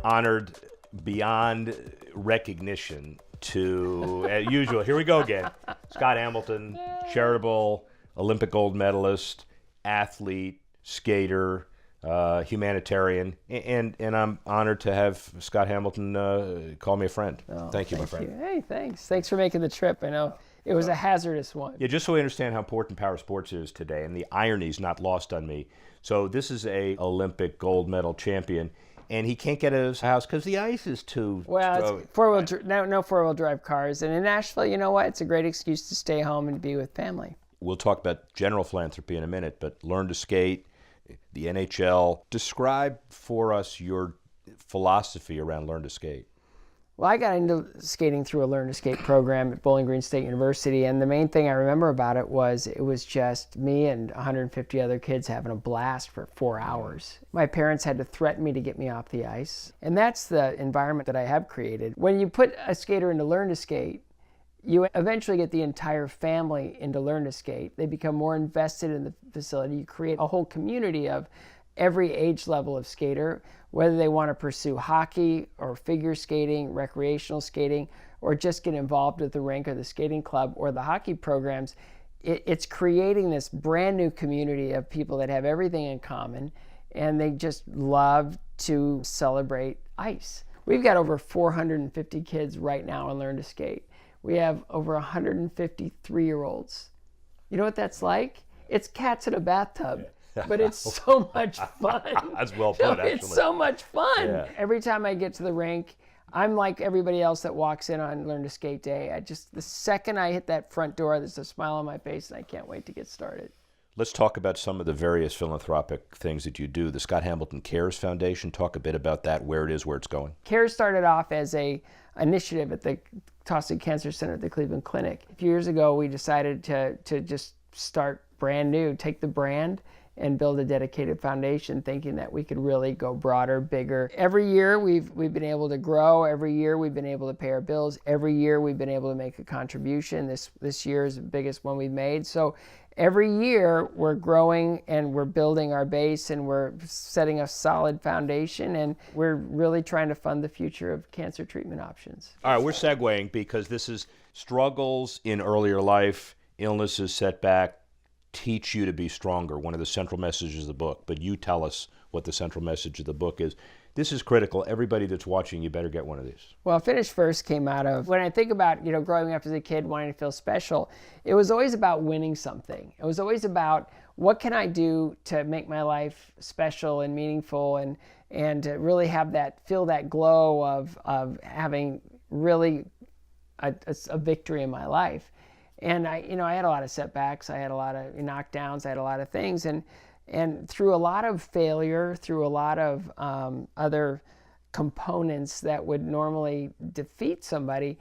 honored beyond recognition to, as usual, here we go again, Scott Hamilton, charitable, Olympic gold medalist, athlete, skater, humanitarian, and I'm honored to have Scott Hamilton call me a friend. Thank you, my friend. Hey, thanks. Thanks for making the trip. I know it was a hazardous one. Yeah, just so we understand how important para sports is today, and the irony is not lost on me. So this is a Olympic gold medal champion, and he can't get out of his house because the ice is too... Well, it's no four-wheel drive cars. And in Nashville, you know what? It's a great excuse to stay home and be with family. We'll talk about general philanthropy in a minute, but learn to skate, the NHL. Describe for us your philosophy around learn to skate. Well, I got into skating through a Learn to Skate program at Bowling Green State University, and the main thing I remember about it was just me and 150 other kids having a blast for 4 hours. My parents had to threaten me to get me off the ice, and that's the environment that I have created. When you put a skater into Learn to Skate, you eventually get the entire family into Learn to Skate. They become more invested in the facility. You create a whole community of every age level of skater, whether they want to pursue hockey or figure skating, recreational skating, or just get involved with the rink or the skating club or the hockey programs. It's creating this brand new community of people that have everything in common, and they just love to celebrate ice. We've got over 450 kids right now in Learn to Skate. We have over 150 3-year-olds. You know what that's like? It's cats in a bathtub. But it's so much fun. That's well put, actually. It's so much fun. Yeah. Every time I get to the rink, I'm like everybody else that walks in on Learn to Skate Day. The second I hit that front door, there's a smile on my face, and I can't wait to get started. Let's talk about some of the various philanthropic things that you do. The Scott Hamilton Cares Foundation, talk a bit about that, where it is, where it's going. CARES started off as an initiative at the Taussig Cancer Center at the Cleveland Clinic. A few years ago, we decided to just start brand new, take the brand and build a dedicated foundation, thinking that we could really go broader, bigger. Every year we've been able to grow. Every year we've been able to pay our bills. Every year we've been able to make a contribution. This year is the biggest one we've made. So every year we're growing and we're building our base and we're setting a solid foundation, and we're really trying to fund the future of cancer treatment options. All right, we're segueing because this is struggles in earlier life, illnesses, setback, teach you to be stronger, one of the central messages of the book. But you tell us what the central message of the book is. This is critical. Everybody that's watching, you better get one of these. Well, Finish First came out of, when I think about, growing up as a kid, wanting to feel special, it was always about winning something. It was always about, what can I do to make my life special and meaningful, and to really feel that glow of having really a victory in my life. And I had a lot of setbacks. I had a lot of knockdowns. I had a lot of things, and through a lot of failure, through a lot of other components that would normally defeat somebody,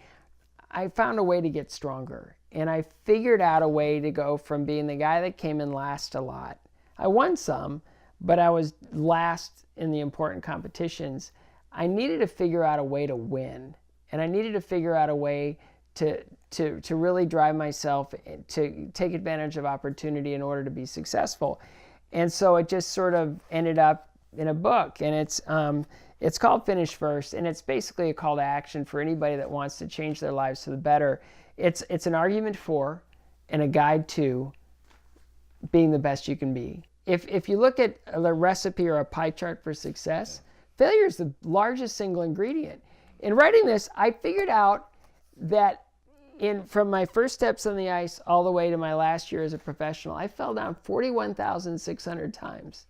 I found a way to get stronger. And I figured out a way to go from being the guy that came in last a lot. I won some, but I was last in the important competitions. I needed to figure out a way to win, and I needed to figure out a way to really drive myself to take advantage of opportunity in order to be successful. And so it just sort of ended up in a book, and it's called Finish First, and it's basically a call to action for anybody that wants to change their lives for the better. It's an argument for and a guide to being the best you can be. If you look at a recipe or a pie chart for success, failure is the largest single ingredient. In writing this, I figured out that from my first steps on the ice all the way to my last year as a professional, I fell down 41,600 times.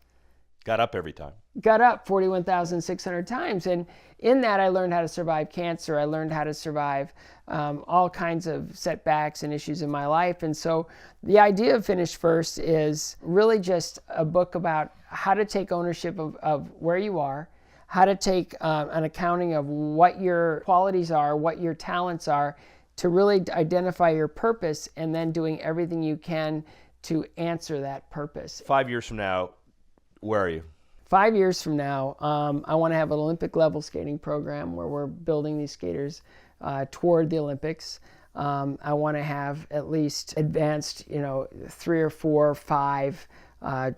Got up every time. Got up 41,600 times. And in that, I learned how to survive cancer. I learned how to survive all kinds of setbacks and issues in my life. And so the idea of Finish First is really just a book about how to take ownership of where you are, how to take an accounting of what your qualities are, what your talents are, to really identify your purpose, and then doing everything you can to answer that purpose. 5 years from now, where are you? 5 years from now, I want to have an Olympic level skating program where we're building these skaters toward the Olympics. I want to have at least advanced, 3 or 4 or 5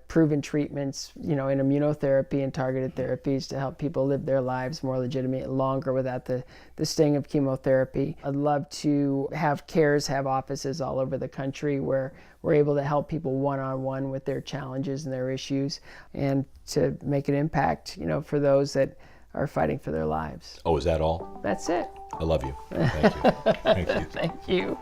proven treatments, in immunotherapy and targeted therapies to help people live their lives more legitimate and longer without the sting of chemotherapy. I'd love to have CARES have offices all over the country where we're able to help people one-on-one with their challenges and their issues, and to make an impact, for those that are fighting for their lives. Oh, is that all? That's it. I love you. Thank you. Thank you. Thank you.